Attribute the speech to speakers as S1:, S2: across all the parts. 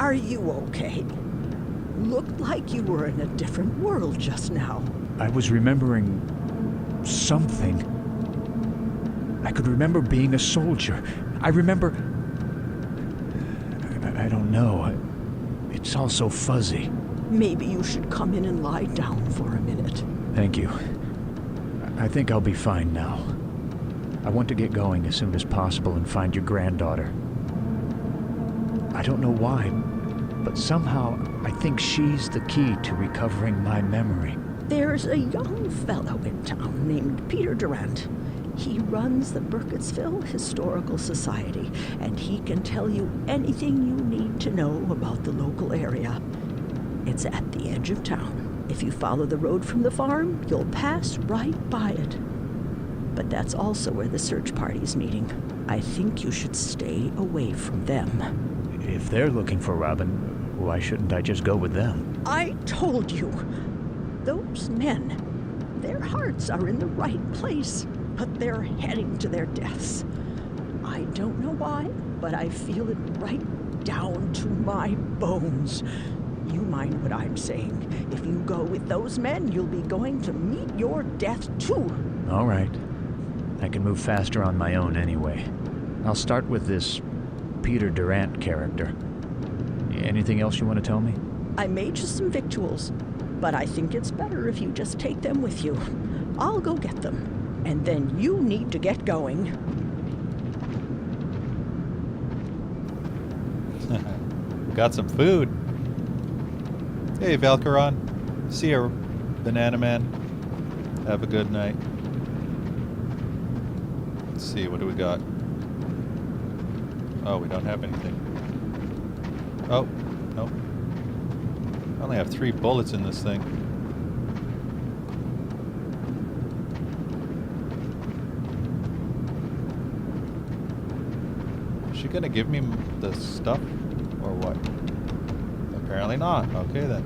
S1: Are you okay? Looked like you were in a different world just now.
S2: I was remembering something. I could remember being a soldier. I remember... I don't know. It's all so fuzzy.
S1: Maybe you should come in and lie down for a minute.
S2: Thank you. I think I'll be fine now. I want to get going as soon as possible and find your granddaughter. I don't know why, but somehow I think she's the key to recovering my memory.
S1: There's a young fellow in town named Peter Durant. He runs the Burkittsville Historical Society, and he can tell you anything you need to know about the local area. It's at the edge of town. If you follow the road from the farm, you'll pass right by it. But that's also where the search party's meeting. I think you should stay away from them.
S2: If they're looking for Robin, why shouldn't I just go with them?
S1: I told you. Those men, their hearts are in the right place, but they're heading to their deaths. I don't know why, but I feel it right down to my bones. You mind what I'm saying. If you go with those men, you'll be going to meet your death too.
S2: All right. I can move faster on my own anyway. I'll start with this Peter Durant character. Anything else you want to tell me?
S1: I made you some victuals, but I think it's better if you just take them with you. I'll go get them, and then you need to get going.
S3: Got some food. Hey, Valkaron. See ya, Banana Man. Have a good night. Let's see, what do we got? Oh, we don't have anything. Oh, nope. I only have 3 bullets in this thing. Is she gonna give me the stuff? Or what? Apparently not. Okay then.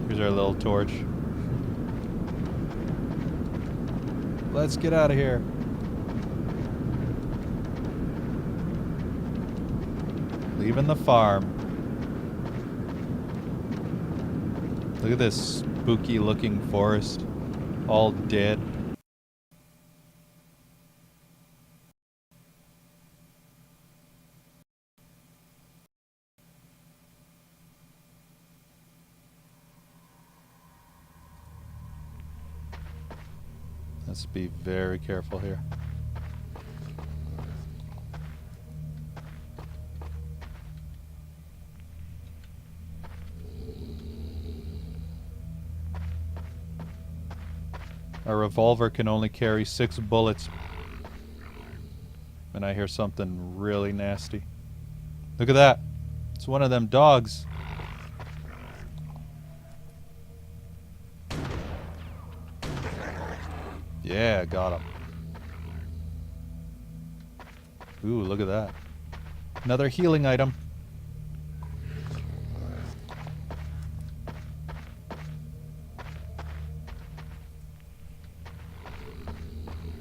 S3: Here's our little torch. Let's get out of here. Leaving the farm. Look at this spooky looking forest. All dead. Let's be very careful here. A revolver can only carry 6 bullets. And I hear something really nasty. Look at that. It's one of them dogs. Yeah, got him. Ooh, look at that. Another healing item.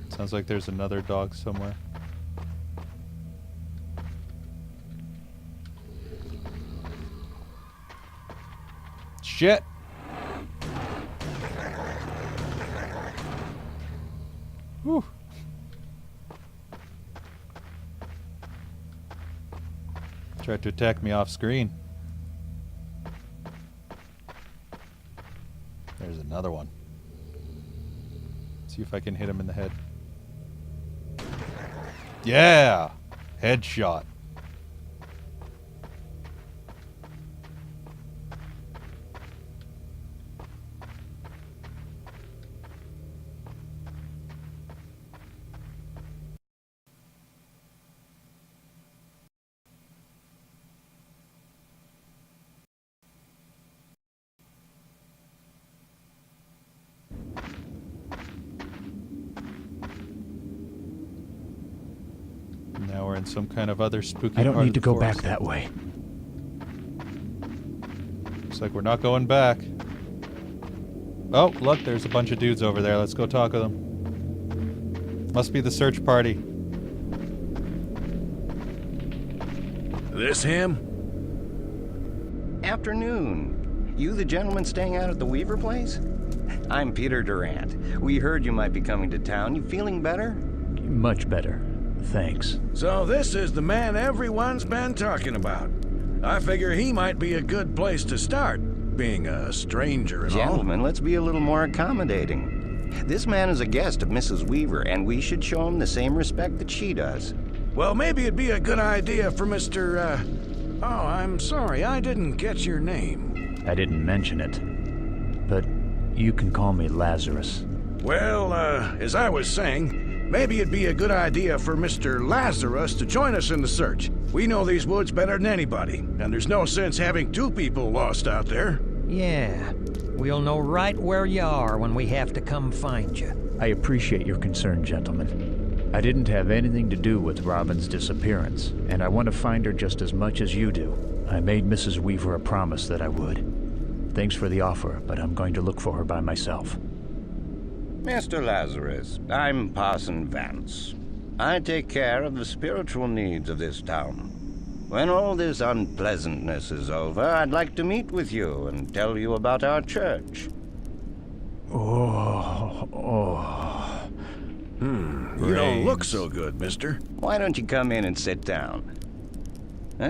S3: Sounds like there's another dog somewhere. Shit! Whew. Tried to attack me off screen. There's another one. See if I can hit him in the head. Yeah! Headshot. Now we're in some kind of other spooky
S2: I don't
S3: part
S2: need
S3: of
S2: to
S3: the
S2: go
S3: forest.
S2: back that way.
S3: Looks like we're not going back. Oh, look, there's a bunch of dudes over there. Let's go talk to them. Must be the search party.
S4: This him?
S5: Afternoon. You the gentleman staying out at the Weaver place? I'm Peter Durant. We heard you might be coming to town. You feeling better?
S2: Much better. Thanks.
S4: So this is the man everyone's been talking about. I figure he might be a good place to start, being a stranger and all.
S5: Gentlemen, let's be a little more accommodating. This man is a guest of Mrs. Weaver, and we should show him the same respect that she does.
S4: Well, maybe it'd be a good idea for Mr. Oh, I'm sorry, I didn't get your name.
S2: I didn't mention it, but you can call me Lazarus.
S4: Well, as I was saying, maybe it'd be a good idea for Mr. Lazarus to join us in the search. We know these woods better than anybody, and there's no sense having two people lost out there.
S6: Yeah, we'll know right where you are when we have to come find you.
S2: I appreciate your concern, gentlemen. I didn't have anything to do with Robin's disappearance, and I want to find her just as much as you do. I made Mrs. Weaver a promise that I would. Thanks for the offer, but I'm going to look for her by myself.
S5: Mr. Lazarus, I'm Parson Vance. I take care of the spiritual needs of this town. When all this unpleasantness is over, I'd like to meet with you and tell you about our church.
S4: You don't look so good, mister.
S5: Why don't you come in and sit down?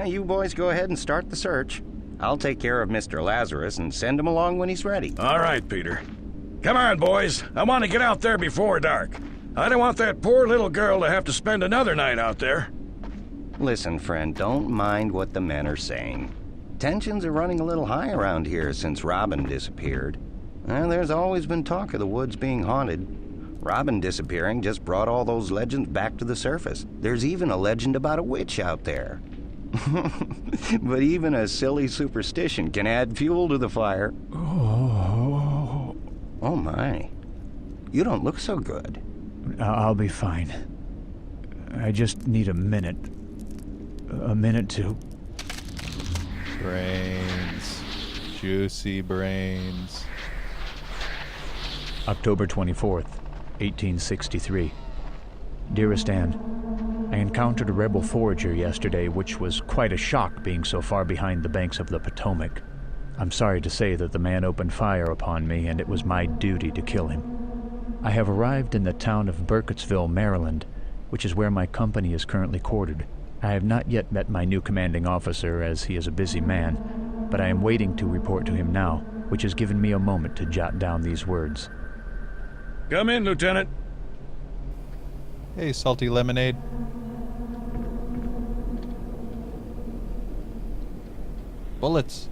S5: You boys go ahead and start the search. I'll take care of Mr. Lazarus and send him along when he's ready.
S4: All right, Peter. Come on, boys. I want to get out there before dark. I don't want that poor little girl to have to spend another night out there.
S5: Listen, friend, don't mind what the men are saying. Tensions are running a little high around here since Robin disappeared. There's always been talk of the woods being haunted. Robin disappearing just brought all those legends back to the surface. There's even a legend about a witch out there. But even a silly superstition can add fuel to the fire. Oh my. You don't look so good.
S2: I'll be fine. I just need a minute. A minute to...
S3: Brains. Juicy brains.
S2: October 24th, 1863. Dearest Anne, I encountered a rebel forager yesterday, which was quite a shock being so far behind the banks of the Potomac. I'm sorry to say that the man opened fire upon me, and it was my duty to kill him. I have arrived in the town of Burkittsville, Maryland, which is where my company is currently quartered. I have not yet met my new commanding officer, as he is a busy man, but I am waiting to report to him now, which has given me a moment to jot down these words.
S4: Come in, Lieutenant.
S3: Hey, salty lemonade. Bullets.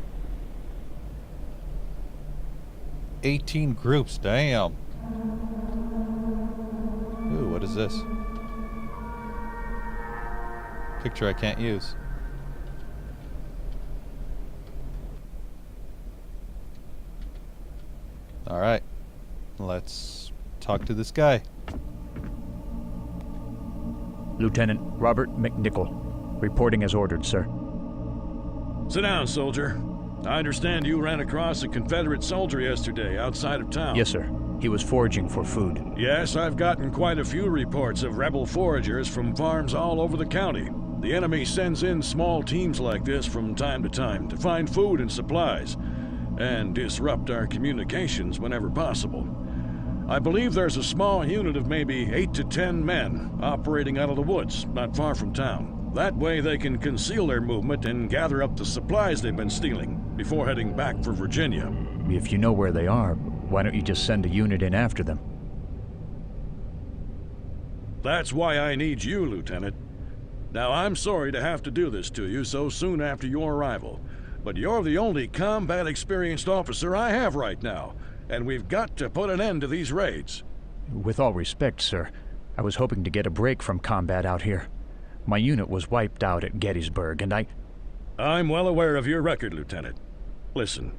S3: 18 groups, damn. Ooh, what is this? Picture I can't use. Alright. Let's talk to this guy.
S2: Lieutenant Robert McNichol, reporting as ordered, sir.
S4: Sit down, soldier. I understand you ran across a Confederate soldier yesterday outside of town.
S2: Yes, sir. He was foraging for food.
S4: Yes, I've gotten quite a few reports of rebel foragers from farms all over the county. The enemy sends in small teams like this from time to time to find food and supplies, and disrupt our communications whenever possible. I believe there's a small unit of maybe 8 to 10 men operating out of the woods, not far from town. That way they can conceal their movement and gather up the supplies they've been stealing before heading back for Virginia.
S2: If you know where they are, why don't you just send a unit in after them?
S4: That's why I need you, Lieutenant. Now, I'm sorry to have to do this to you so soon after your arrival, but you're the only combat-experienced officer I have right now, and we've got to put an end to these raids.
S2: With all respect, sir, I was hoping to get a break from combat out here. My unit was wiped out at Gettysburg, and
S4: I'm well aware of your record, Lieutenant. Listen,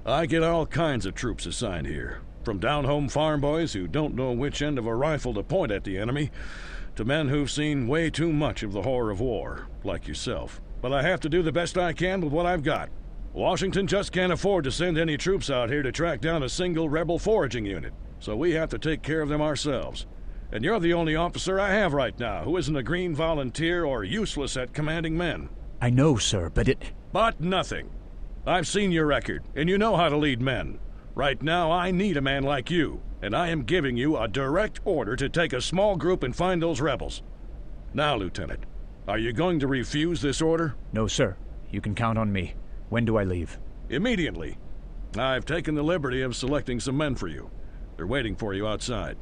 S4: I get all kinds of troops assigned here, from down-home farm boys who don't know which end of a rifle to point at the enemy, to men who've seen way too much of the horror of war, like yourself. But I have to do the best I can with what I've got. Washington just can't afford to send any troops out here to track down a single rebel foraging unit, so we have to take care of them ourselves. And you're the only officer I have right now who isn't a green volunteer or useless at commanding men.
S2: I know, sir, but it...
S4: But nothing. I've seen your record, and you know how to lead men. Right now, I need a man like you, and I am giving you a direct order to take a small group and find those rebels. Now, Lieutenant, are you going to refuse this order?
S2: No, sir. You can count on me. When do I leave?
S4: Immediately. I've taken the liberty of selecting some men for you. They're waiting for you outside.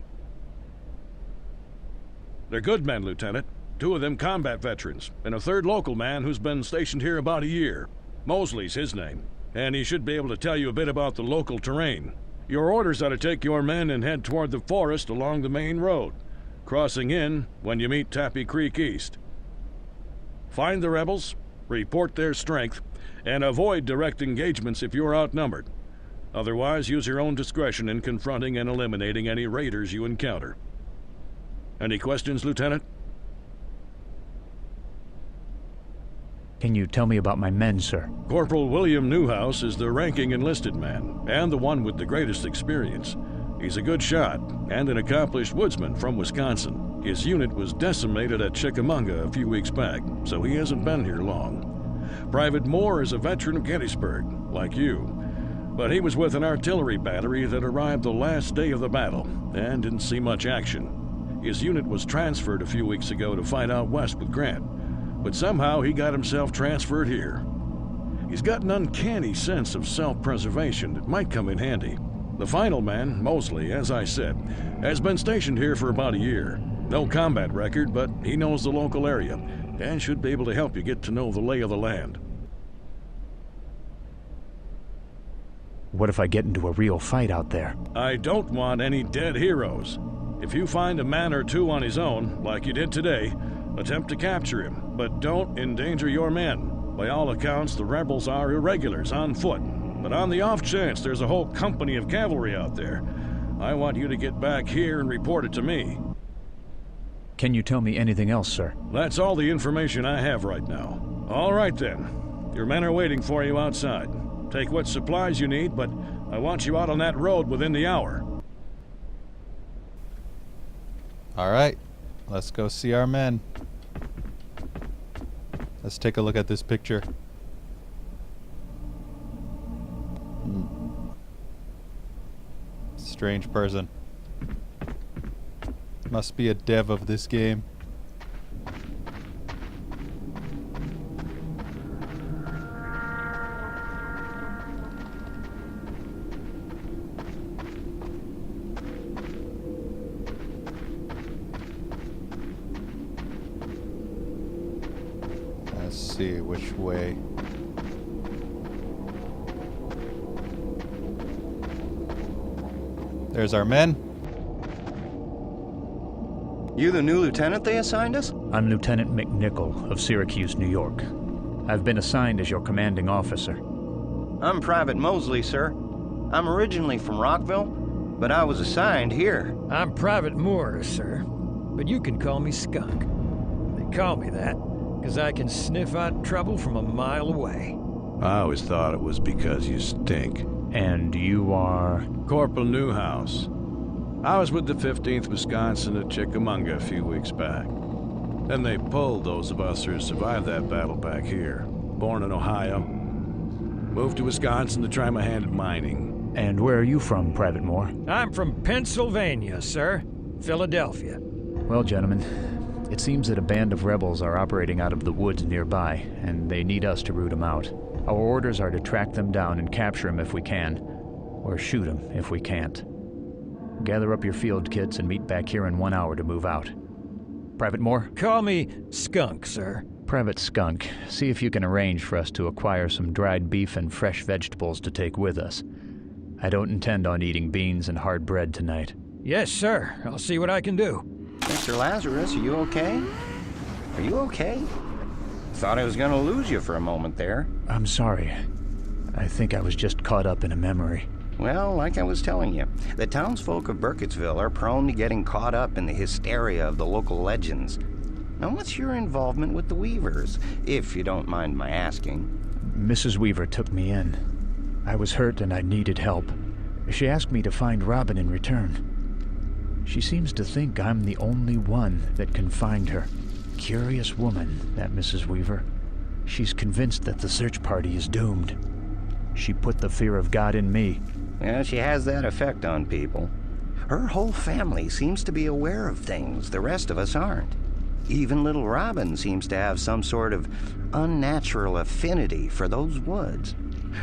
S4: They're good men, Lieutenant. 2 of them combat veterans, and a 3rd local man who's been stationed here about a year. Mosley's his name, and he should be able to tell you a bit about the local terrain. Your orders are to take your men and head toward the forest along the main road, crossing in when you meet Tappy Creek East. Find the rebels, report their strength, and avoid direct engagements if you're outnumbered. Otherwise, use your own discretion in confronting and eliminating any raiders you encounter. Any questions, Lieutenant?
S2: Can you tell me about my men, sir?
S4: Corporal William Newhouse is the ranking enlisted man, and the one with the greatest experience. He's a good shot, and an accomplished woodsman from Wisconsin. His unit was decimated at Chickamauga a few weeks back, so he hasn't been here long. Private Moore is a veteran of Gettysburg, like you, but he was with an artillery battery that arrived the last day of the battle, and didn't see much action. His unit was transferred a few weeks ago to fight out west with Grant, but somehow he got himself transferred here. He's got an uncanny sense of self-preservation that might come in handy. The final man, Mosley, as I said, has been stationed here for about a year. No combat record, but he knows the local area, and should be able to help you get to know the lay of the land.
S2: What if I get into a real fight out there?
S4: I don't want any dead heroes. If you find a man or 2 on his own, like you did today, attempt to capture him, but don't endanger your men. By all accounts, the rebels are irregulars on foot, but on the off chance there's a whole company of cavalry out there, I want you to get back here and report it to me.
S2: Can you tell me anything else, sir?
S4: That's all the information I have right now. All right then. Your men are waiting for you outside. Take what supplies you need, but I want you out on that road within the hour.
S3: All right, let's go see our men. Let's take a look at this picture. Strange person. Must be a dev of this game. Let's see which way. There's our men.
S5: You the new lieutenant they assigned us?
S2: I'm Lieutenant McNichol of Syracuse, New York. I've been assigned as your commanding officer.
S5: I'm Private Mosley, sir. I'm originally from Rockville, but I was assigned here.
S6: I'm Private Moore, sir, but you can call me Skunk. They call me that because I can sniff out trouble from a mile away.
S4: I always thought it was because you stink.
S2: And you are?
S4: Corporal Newhouse. I was with the 15th Wisconsin at Chickamauga a few weeks back. Then they pulled those of us who survived that battle back here. Born in Ohio. Moved to Wisconsin to try my hand at mining.
S2: And where are you from, Private Moore?
S6: I'm from Pennsylvania, sir. Philadelphia.
S2: Well, gentlemen, it seems that a band of rebels are operating out of the woods nearby, and they need us to root them out. Our orders are to track them down and capture them if we can, or shoot them if we can't. Gather up your field kits and meet back here in 1 hour to move out. Private Moore?
S6: Call me Skunk, sir.
S2: Private Skunk, see if you can arrange for us to acquire some dried beef and fresh vegetables to take with us. I don't intend on eating beans and hard bread tonight.
S6: Yes, sir. I'll see what I can do.
S5: Mr. Lazarus, are you okay? Are you okay? Thought I was gonna lose you for a moment there.
S2: I'm sorry. I think I was just caught up in a memory.
S5: Well, like I was telling you, the townsfolk of Burkittsville are prone to getting caught up in the hysteria of the local legends. Now, what's your involvement with the Weavers, if you don't mind my asking?
S2: Mrs. Weaver took me in. I was hurt and I needed help. She asked me to find Robin in return. She seems to think I'm the only one that can find her. Curious woman, that Mrs. Weaver. She's convinced that the search party is doomed. She put the fear of God in me.
S5: Yeah, she has that effect on people. Her whole family seems to be aware of things the rest of us aren't. Even little Robin seems to have some sort of unnatural affinity for those woods.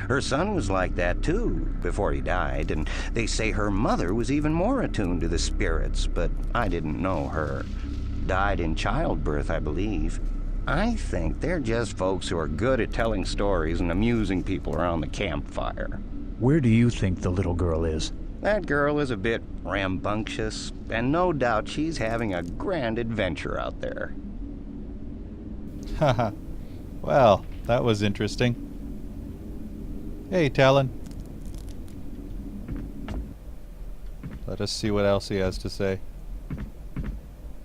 S5: Her son was like that too, before he died, and they say her mother was even more attuned to the spirits, but I didn't know her. Died in childbirth, I believe. I think they're just folks who are good at telling stories and amusing people around the campfire.
S2: Where do you think the little girl is?
S5: That girl is a bit rambunctious, and no doubt she's having a grand adventure out there.
S3: Haha. Well, that was interesting. Hey, Talon. Let us see what else he has to say.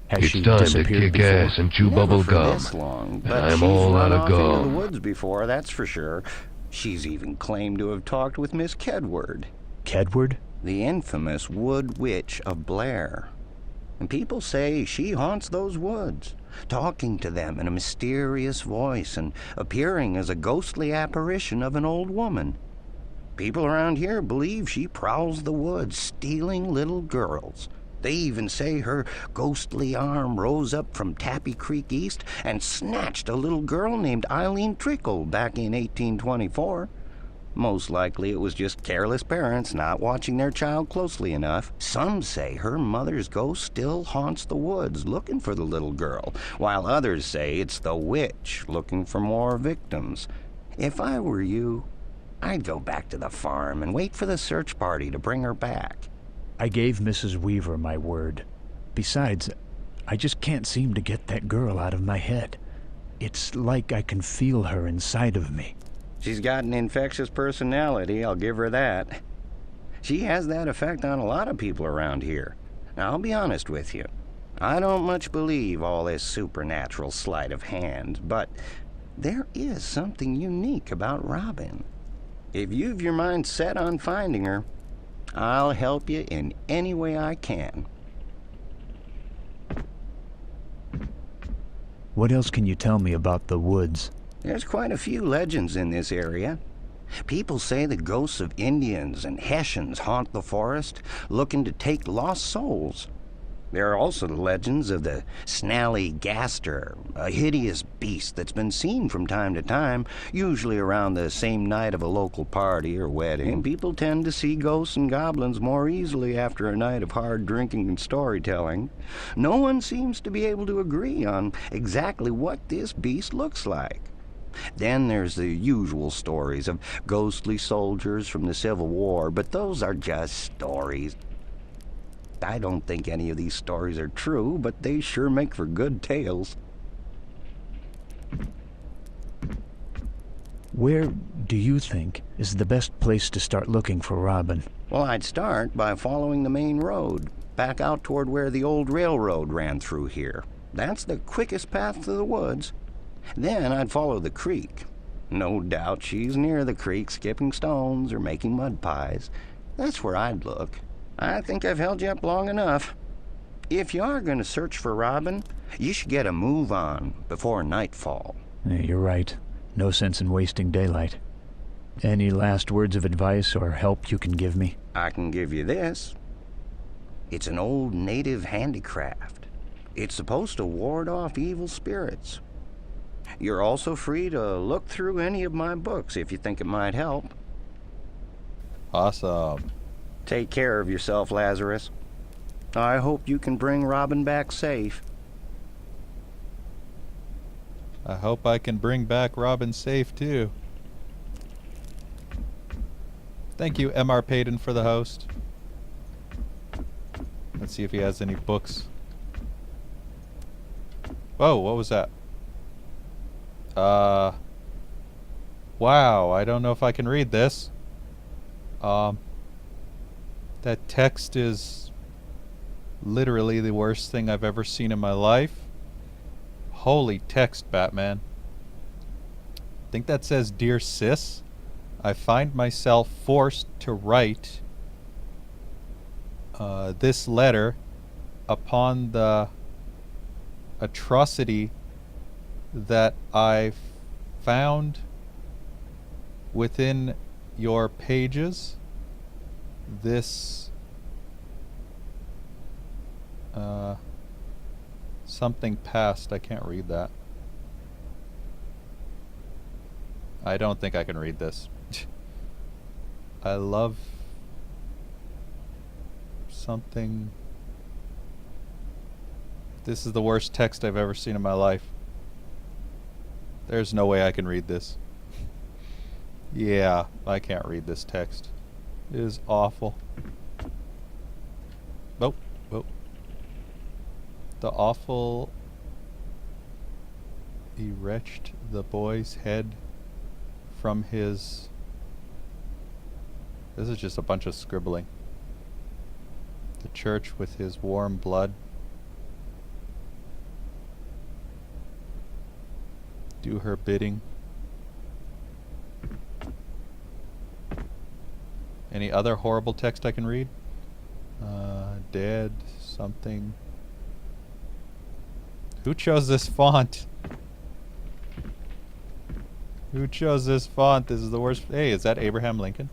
S2: Has
S7: It's
S2: she
S7: time to
S2: disappeared
S7: kick
S2: before?
S7: ass and chew
S5: Never
S7: bubble
S5: for
S7: gum.
S5: this long,
S7: And
S5: but
S7: I'm
S5: she's
S7: all
S5: run
S7: out of
S5: off into the
S7: gum.
S5: woods before, that's for sure. She's even claimed to have talked with Miss Kedward,
S2: Kedward?
S5: the infamous wood witch of Blair. And people say she haunts those woods, talking to them in a mysterious voice and appearing as a ghostly apparition of an old woman. People around here believe she prowls the woods, stealing little girls. They even say her ghostly arm rose up from Tappy Creek East and snatched a little girl named Eileen Trickle back in 1824. Most likely it was just careless parents not watching their child closely enough. Some say her mother's ghost still haunts the woods looking for the little girl, while others say it's the witch looking for more victims. If I were you, I'd go back to the farm and wait for the search party to bring her back.
S2: I gave Mrs. Weaver my word. Besides, I just can't seem to get that girl out of my head. It's like I can feel her inside of me.
S5: She's got an infectious personality, I'll give her that. She has that effect on a lot of people around here. Now, I'll be honest with you. I don't much believe all this supernatural sleight of hand, but there is something unique about Robin. If you've your mind set on finding her, I'll help you in any way I can.
S2: What else can you tell me about the woods?
S5: There's quite a few legends in this area. People say the ghosts of Indians and Hessians haunt the forest, looking to take lost souls. There are also the legends of the Snally Gaster, a hideous beast that's been seen from time to time, usually around the same night of a local party or wedding. People tend to see ghosts and goblins more easily after a night of hard drinking and storytelling. No one seems to be able to agree on exactly what this beast looks like. Then there's the usual stories of ghostly soldiers from the Civil War, but those are just stories. I don't think any of these stories are true, but they sure make for good tales.
S2: Where do you think is the best place to start looking for Robin?
S5: Well, I'd start by following the main road, back out toward where the old railroad ran through here. That's the quickest path to the woods. Then I'd follow the creek. No doubt she's near the creek, skipping stones or making mud pies. That's where I'd look. I think I've held you up long enough. If you are going to search for Robin, you should get a move on before nightfall.
S2: You're right. No sense in wasting daylight. Any last words of advice or help you can give me?
S5: I can give you this. It's an old native handicraft. It's supposed to ward off evil spirits. You're also free to look through any of my books if you think it might help.
S3: Awesome.
S5: Take care of yourself, Lazarus. I hope you can bring Robin back safe.
S3: I hope I can bring back Robin safe, too. Thank you, M.R. Payton, for the host. Let's see if he has any books. Whoa, what was that? Wow, I don't know if I can read this. That text is literally the worst thing I've ever seen in my life. Holy text, Batman. I think that says, "Dear Sis, I find myself forced to write this letter upon the atrocity that I found within your pages. This something past. I can't read that. I don't think I can read this. I love something. This is the worst text I've ever seen in my life. There's no way I can read this. Yeah, I can't read this text. It is awful. Oh, oh. The awful... He wrenched the boy's head from his... This is just a bunch of scribbling. The church with his warm blood. Do her bidding. Any other horrible text I can read? Dead, something. Who chose this font? Who chose this font? This is the worst. Hey, is that Abraham Lincoln?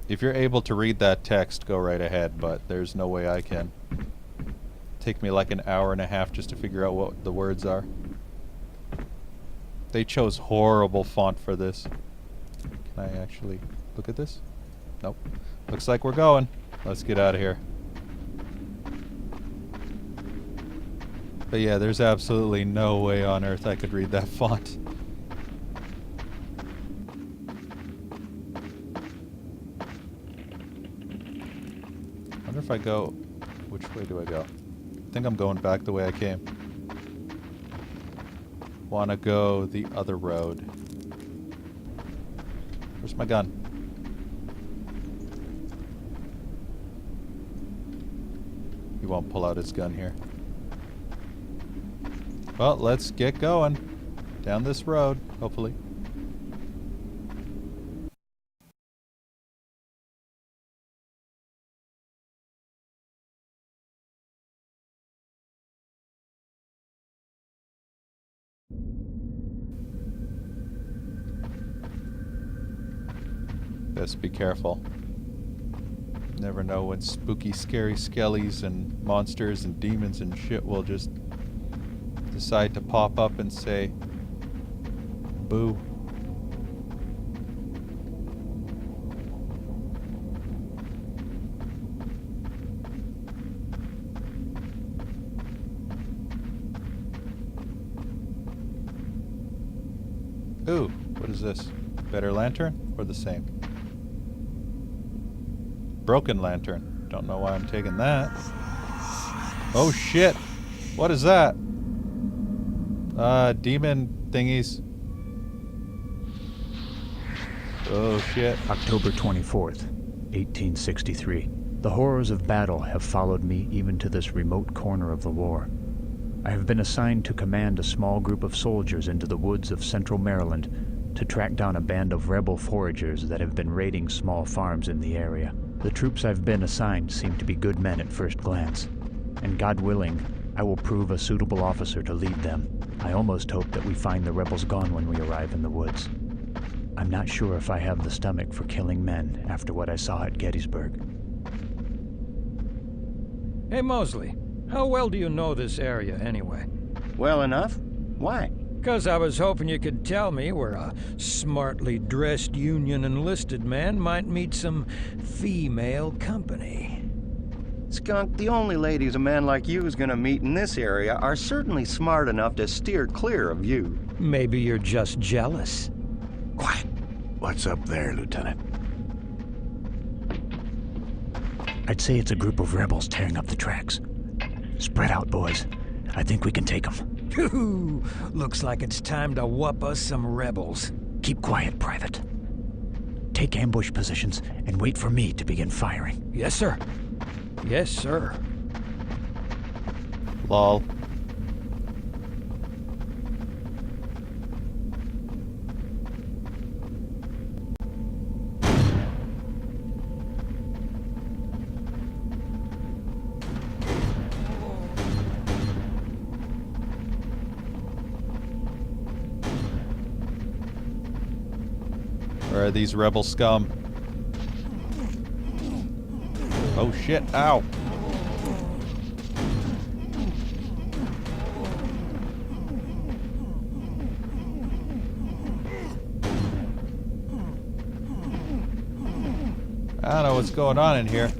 S3: If you're able to read that text, go right ahead, but there's no way I can. Take me like an hour and a half just to figure out what the words are. They chose horrible font for this. Can I actually look at this? Nope. Looks like we're going. Let's get out of here. But yeah, there's absolutely no way on earth I could read that font. I wonder if I go... Which way do I go? I think I'm going back the way I came. Wanna go the other road. Where's my gun? He won't pull out his gun here. Well, let's get going. Down this road, hopefully. Best be careful. Never know when spooky, scary skellies and monsters and demons and shit will just decide to pop up and say, boo. Ooh, what is this? Better lantern or the same? Broken lantern. Don't know why I'm taking that. Oh shit! What is that? Demon thingies. Oh shit.
S2: October 24th, 1863. The horrors of battle have followed me even to this remote corner of the war. I have been assigned to command a small group of soldiers into the woods of central Maryland to track down a band of rebel foragers that have been raiding small farms in the area. The troops I've been assigned seem to be good men at first glance, and God willing, I will prove a suitable officer to lead them. I almost hope that we find the rebels gone when we arrive in the woods. I'm not sure if I have the stomach for killing men after what I saw at Gettysburg.
S6: Hey, Mosley, how well do you know this area anyway?
S5: Well enough? Why?
S6: 'Cause I was hoping you could tell me where a smartly dressed Union enlisted man might meet some female company.
S5: Skunk, the only ladies a man like you is gonna meet in this area are certainly smart enough to steer clear of you.
S6: Maybe you're just jealous.
S2: Quiet. What's up there, Lieutenant? I'd say it's a group of rebels tearing up the tracks. Spread out, boys. I think we can take them.
S6: Ooh, looks like it's time to whoop us some rebels.
S2: Keep quiet, Private. Take ambush positions and wait for me to begin firing.
S6: Yes, sir. Yes, sir.
S3: Lol. Where are these rebel scum? Oh shit, ow! I don't know what's going on in here,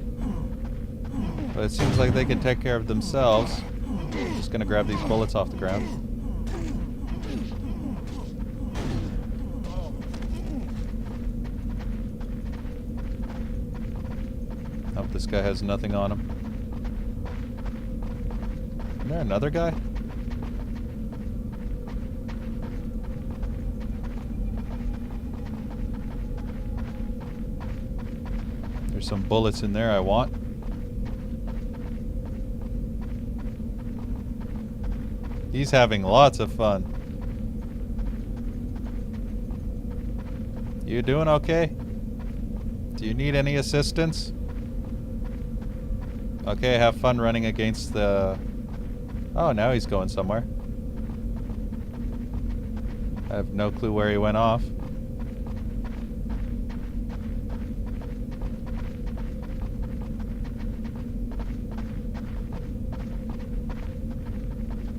S3: but it seems like they can take care of themselves. I'm just gonna grab these bullets off the ground. Hope this guy has nothing on him. Is there another guy? There's some bullets in there I want. He's having lots of fun. You doing okay? Do you need any assistance? Okay, have fun running against the... Oh, now he's going somewhere. I have no clue where he went off.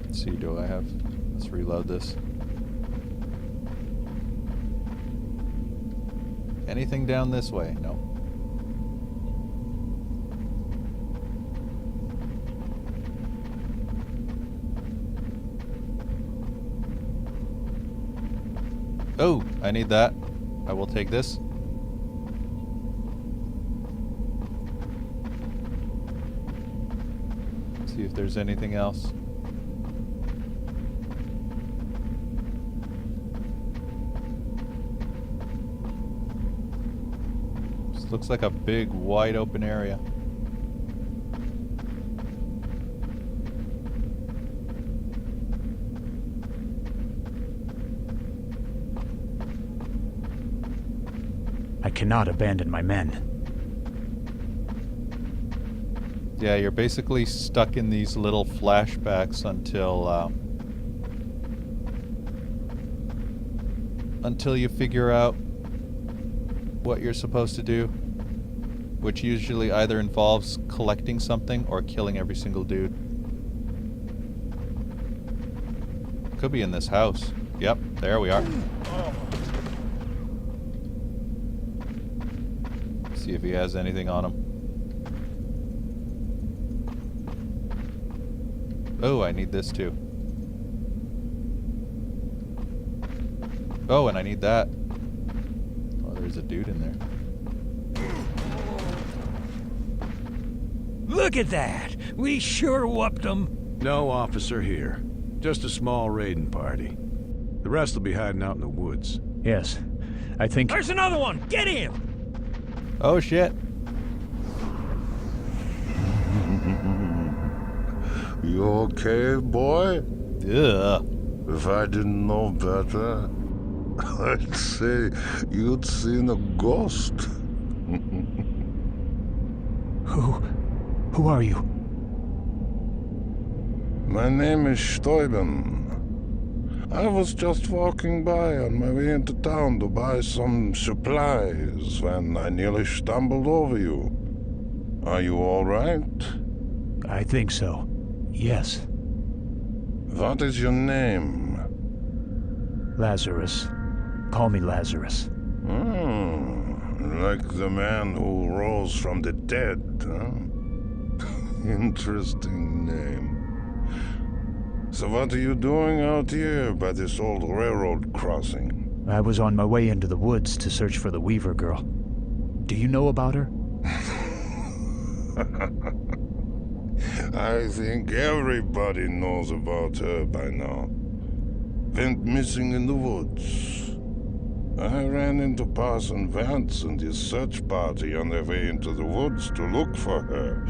S3: Let's see, do I have... Let's reload this. Anything down this way? No. Oh, I need that. I will take this. See if there's anything else. This looks like a big, wide open area.
S2: I cannot abandon my men.
S3: Yeah, you're basically stuck in these little flashbacks until you figure out what you're supposed to do, which usually either involves collecting something or killing every single dude. Could be in this house. Yep, there we are. See if he has anything on him. Oh, I need this too. Oh, and I need that. Oh, there's a dude in there.
S6: Look at that! We sure whooped them.
S4: No officer here. Just a small raiding party. The rest will be hiding out in the woods.
S2: Yes, I think...
S6: There's another one! Get him!
S3: Oh shit.
S7: You okay, boy?
S3: Yeah.
S7: If I didn't know better, I'd say you'd seen a ghost.
S2: Who are you?
S7: My name is Steuben. I was just walking by on my way into town to buy some supplies when I nearly stumbled over you. Are you all right?
S2: I think so. Yes.
S7: What is your name?
S2: Lazarus. Call me Lazarus.
S7: Like the man who rose from the dead, huh? Interesting name. So what are you doing out here by this old railroad crossing?
S2: I was on my way into the woods to search for the Weaver girl. Do you know about her?
S7: I think everybody knows about her by now. Went missing in the woods. I ran into Parson Vance and his search party on their way into the woods to look for her.